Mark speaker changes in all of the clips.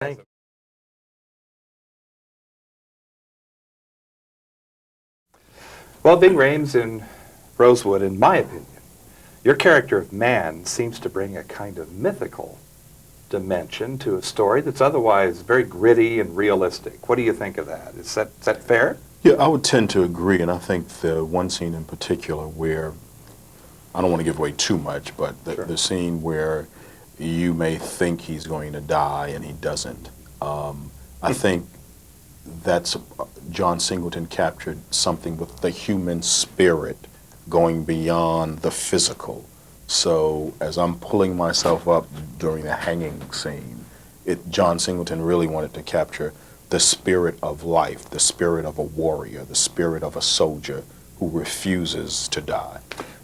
Speaker 1: Thank Well, Ving Rhames in Rosewood, in my opinion, your character of man seems to bring a kind of mythical dimension to a story that's otherwise very gritty and realistic. What do you think of that? Is that fair?
Speaker 2: Yeah, I would tend to agree, and I think the one scene in particular where, I don't want to give away too much, but
Speaker 1: Sure.
Speaker 2: the scene where you may think he's going to die and he doesn't. I think that's, John Singleton captured something with the human spirit going beyond the physical. So as I'm pulling myself up during the hanging scene, John Singleton really wanted to capture the spirit of life, the spirit of a warrior, the spirit of a soldier who refuses to die.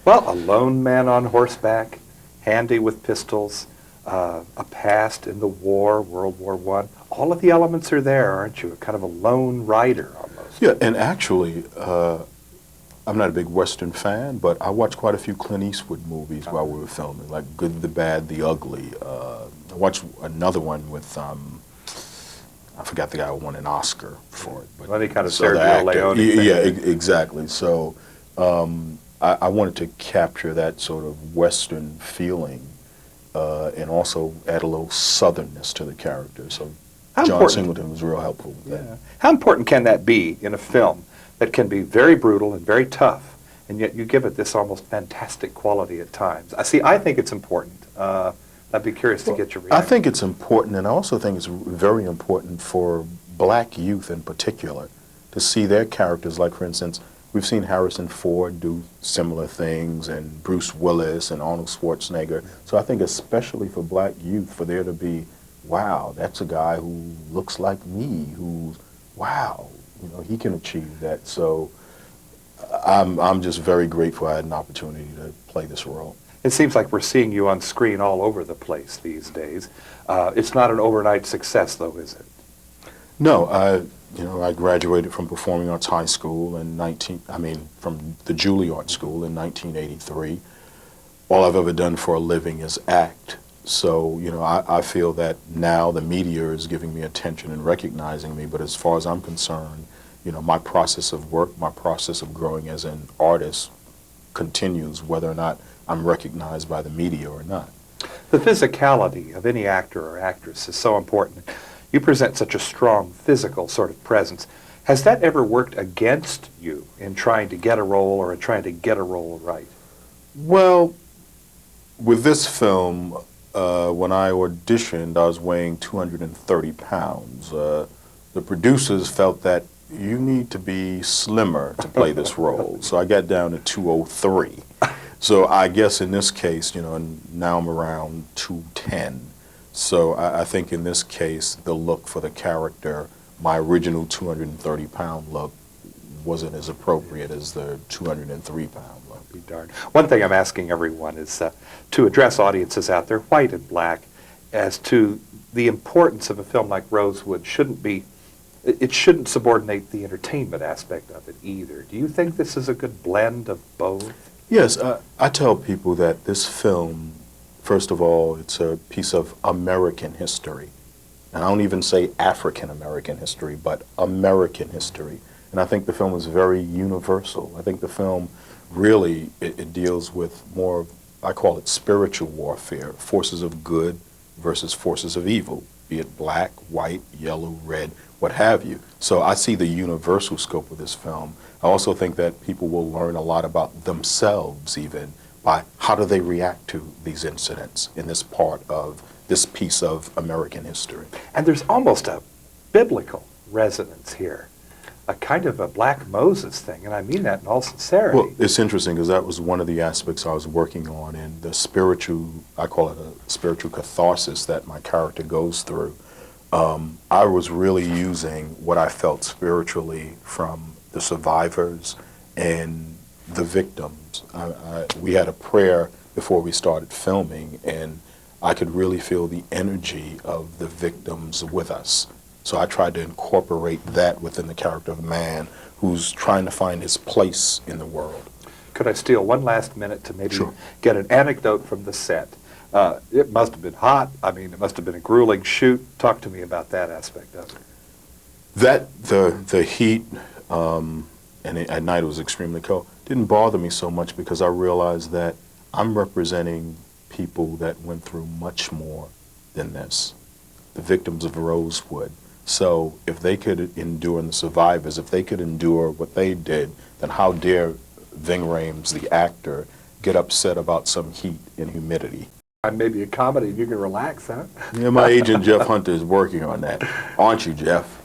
Speaker 1: Well, a lone man on horseback, handy with pistols, a past in the war, World War I. All of the elements are there, aren't you? Kind of a lone rider almost.
Speaker 2: Yeah, and actually, I'm not a big Western fan, but I watched quite a few Clint Eastwood movies while we were filming, like Good, the Bad, the Ugly. I watched another one with, I forgot the guy who won an Oscar for it.
Speaker 1: But any kind of Sergio Leone thing.
Speaker 2: Yeah, exactly. So I wanted to capture that sort of Western feeling and also add a little southernness to the character. So John Singleton was real helpful with that.
Speaker 1: How important can that be in a film that can be very brutal and very tough, and yet you give it this almost fantastic quality at times? I think it's important. I'd be curious to get your reaction.
Speaker 2: I think it's important, and I also think it's very important for black youth in particular to see their characters. Like, for instance, we've seen Harrison Ford do similar things, and Bruce Willis and Arnold Schwarzenegger. So I think especially for black youth, for there to be, wow, that's a guy who looks like me, who's, wow, you know, he can achieve that. So I'm just very grateful I had an opportunity to play this role.
Speaker 1: It seems like we're seeing you on screen all over the place these days. It's not an overnight success, though, is it?
Speaker 2: No, I graduated from Performing Arts High School from the Juilliard School in 1983. All I've ever done for a living is act. So, I feel that now the media is giving me attention and recognizing me, but as far as I'm concerned, my process of work, my process of growing as an artist continues whether or not I'm recognized by the media or not.
Speaker 1: The physicality of any actor or actress is so important. You present such a strong physical sort of presence. Has that ever worked against you in trying to get a role or in trying to get a role right?
Speaker 2: Well, with this film, when I auditioned, I was weighing 230 pounds. The producers felt that you need to be slimmer to play this role, so I got down to 203. So I guess in this case, now I'm around 210. So I think in this case, the look for the character, my original 230-pound look wasn't as appropriate as the 203-pound look.
Speaker 1: Be darned. One thing I'm asking everyone is to address audiences out there, white and black, as to the importance of a film like Rosewood. It shouldn't subordinate the entertainment aspect of it either. Do you think this is a good blend of both?
Speaker 2: Yes, I tell people that this film, first of all, it's a piece of American history. And I don't even say African-American history, but American history. And I think the film is very universal. I think the film really, it deals with more, I call it spiritual warfare, forces of good versus forces of evil, be it black, white, yellow, red, what have you. So I see the universal scope of this film. I also think that people will learn a lot about themselves even by how do they react to these incidents in this part of this piece of American history.
Speaker 1: And there's almost a biblical resonance here, a kind of a Black Moses thing, and I mean that in all sincerity.
Speaker 2: Well, it's interesting because that was one of the aspects I was working on in the spiritual, I call it a spiritual catharsis that my character goes through. I was really using what I felt spiritually from the survivors and the victims. We had a prayer before we started filming, and I could really feel the energy of the victims with us. So I tried to incorporate that within the character of a man who's trying to find his place in the world.
Speaker 1: Could I steal one last minute to maybe
Speaker 2: Sure.
Speaker 1: get an anecdote from the set? It must have been hot. I mean, it must have been a grueling shoot. Talk to me about that aspect of it.
Speaker 2: The heat, at night it was extremely cold, didn't bother me so much because I realized that I'm representing people that went through much more than this, the victims of Rosewood. So if they could endure, and the survivors, if they could endure what they did, then how dare Ving Rhames, the actor, get upset about some heat and humidity?
Speaker 1: Maybe a comedy, you can relax, huh?
Speaker 2: Yeah, my agent Jeff Hunter is working on that. Aren't you, Jeff?